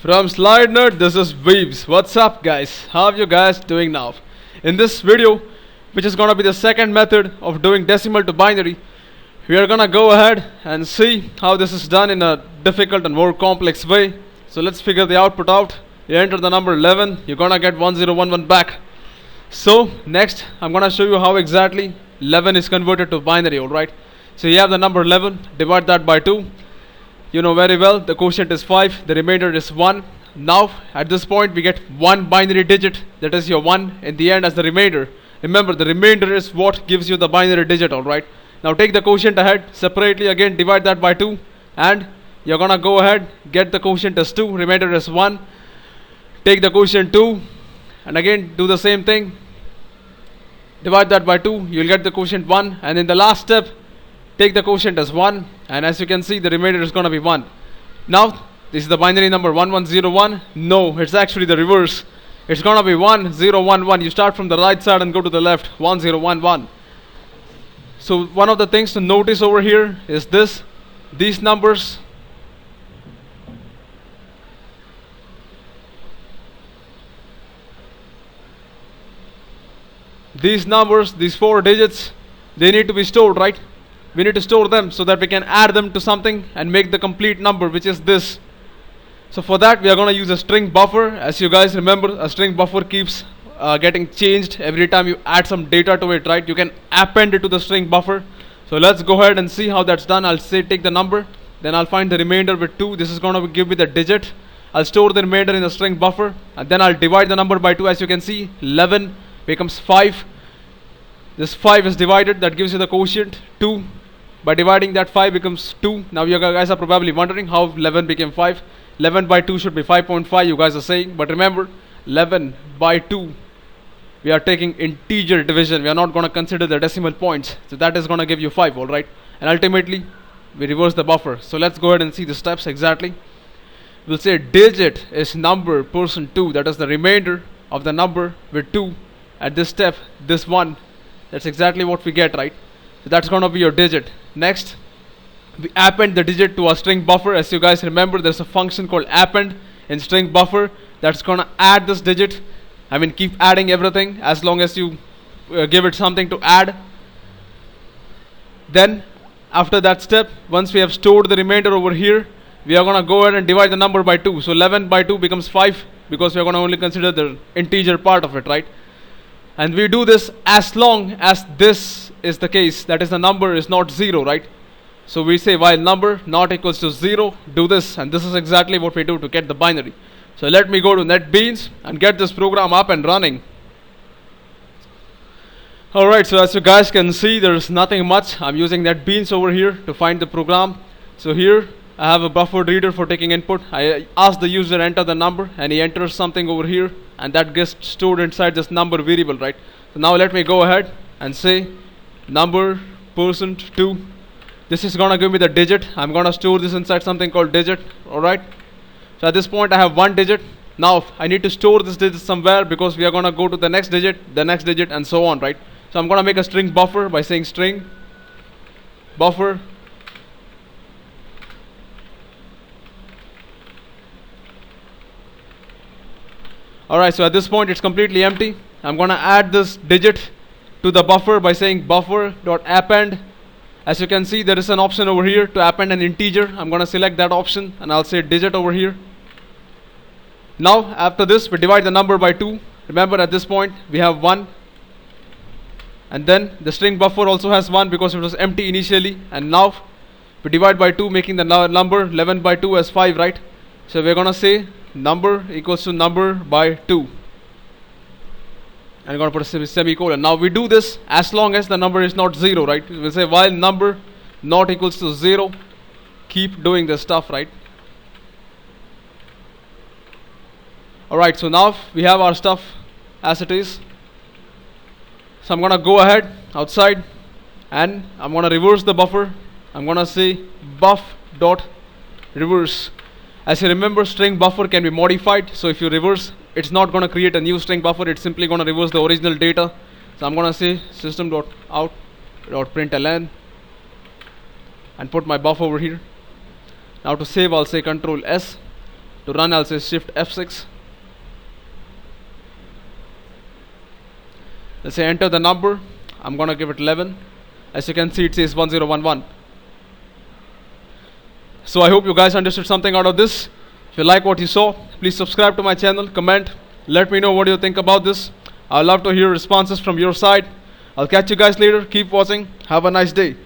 From Slide Nerd, this is Weaves. What's up, guys? How are you guys doing now? In this video, which is gonna be the second method of doing decimal to binary, we are gonna go ahead and see how this is done in a difficult and more complex way. So let's figure the output out. You enter the number 11, you're gonna get 1011 back. So next, I'm gonna show you how exactly 11 is converted to binary, alright? So you have the number 11, divide that by 2. You know very well the quotient is 5, the remainder is 1. Now at this point we get one binary digit, that is your 1 in the end as the remainder. Remember, the remainder is what gives you the binary digit, alright? Now take the quotient ahead, separately again divide that by 2, and you're gonna go ahead, get the quotient as 2, remainder is 1. Take the quotient 2 and again do the same thing, divide that by 2, you'll get the quotient 1, and in the last step take the quotient as 1, and as you can see the remainder is going to be 1. Now this is the binary number 1101. No, it's actually the reverse. It's going to be 1011. You start from the right side and go to the left, 1011. So one of the things to notice over here is this: these numbers, these 4 digits, they need to be stored, right? We need to store them so that we can add them to something and make the complete number, which is this. So for that we are going to use a string buffer. As you guys remember, a string buffer keeps getting changed every time you add some data to it, right? You can append it to the string buffer. So let's go ahead and see how that's done. I'll say take the number, then I'll find the remainder with 2. This is going to give me the digit. I'll store the remainder in the string buffer, and then I'll divide the number by 2. As you can see, 11 becomes 5. This 5 is divided, that gives you the quotient 2. By dividing that, 5 becomes 2. Now you guys are probably wondering how 11 became 5. 11 by 2 should be 5.5, you guys are saying. But remember, 11 by 2, we are taking integer division. We are not going to consider the decimal points. So that is going to give you 5, alright? And ultimately, we reverse the buffer. So let's go ahead and see the steps exactly. We'll say digit is number percent 2. That is the remainder of the number with 2. At this step, this 1. That's exactly what we get, right? So that's going to be your digit. Next, we append the digit to a string buffer. As you guys remember, there's a function called append in string buffer that's going to add this digit. I mean, keep adding everything as long as you give it something to add. Then after that step, once we have stored the remainder over here, we are going to go ahead and divide the number by 2. So 11 by 2 becomes 5, because we are going to only consider the integer part of it, right? And we do this as long as this is the case, that is, the number is not 0, right? So we say while number not equals to 0, do this, and this is exactly what we do to get the binary. So let me go to NetBeans and get this program up and running. Alright, so as you guys can see, there is nothing much. I'm using NetBeans over here to find the program. So here I have a buffer reader for taking input. I ask the user enter the number, and he enters something over here, and that gets stored inside this number variable, right? So now let me go ahead and say number percent 2. This is gonna give me the digit. I'm gonna store this inside something called digit, alright? So at this point I have one digit. Now I need to store this digit somewhere, because we are gonna go to the next digit, and so on, right? So I'm gonna make a string buffer by saying string buffer. Alright, so at this point it's completely empty. I'm gonna add this digit to the buffer by saying buffer.append. As you can see, there is an option over here to append an integer. I'm gonna select that option, and I'll say digit over here. Now after this, we divide the number by 2. Remember, at this point we have 1, and then the string buffer also has 1 because it was empty initially, and now we divide by 2, making the number 11 by 2 as 5, right? So we're gonna say number equals to number by 2, and I'm going to put a semicolon. Now we do this as long as the number is not 0, right? We'll say while number not equals to 0, keep doing this stuff, right? Alright, so now we have our stuff as it is. So I'm going to go ahead outside, and I'm going to reverse the buffer. I'm going to say buff dot reverse. As you remember, string buffer can be modified. So if you reverse, it's not going to create a new string buffer. It's simply going to reverse the original data. So I'm going to say system.out.println and put my buff over here. Now to save, I'll say Control S. To run, I'll say shift F6. Let's say enter the number. I'm gonna give it 11. As you can see, it says 1011. So I hope you guys understood something out of this. If you like what you saw, please subscribe to my channel, comment, let me know what you think about this. I'd love to hear responses from your side. I'll catch you guys later. Keep watching. Have a nice day.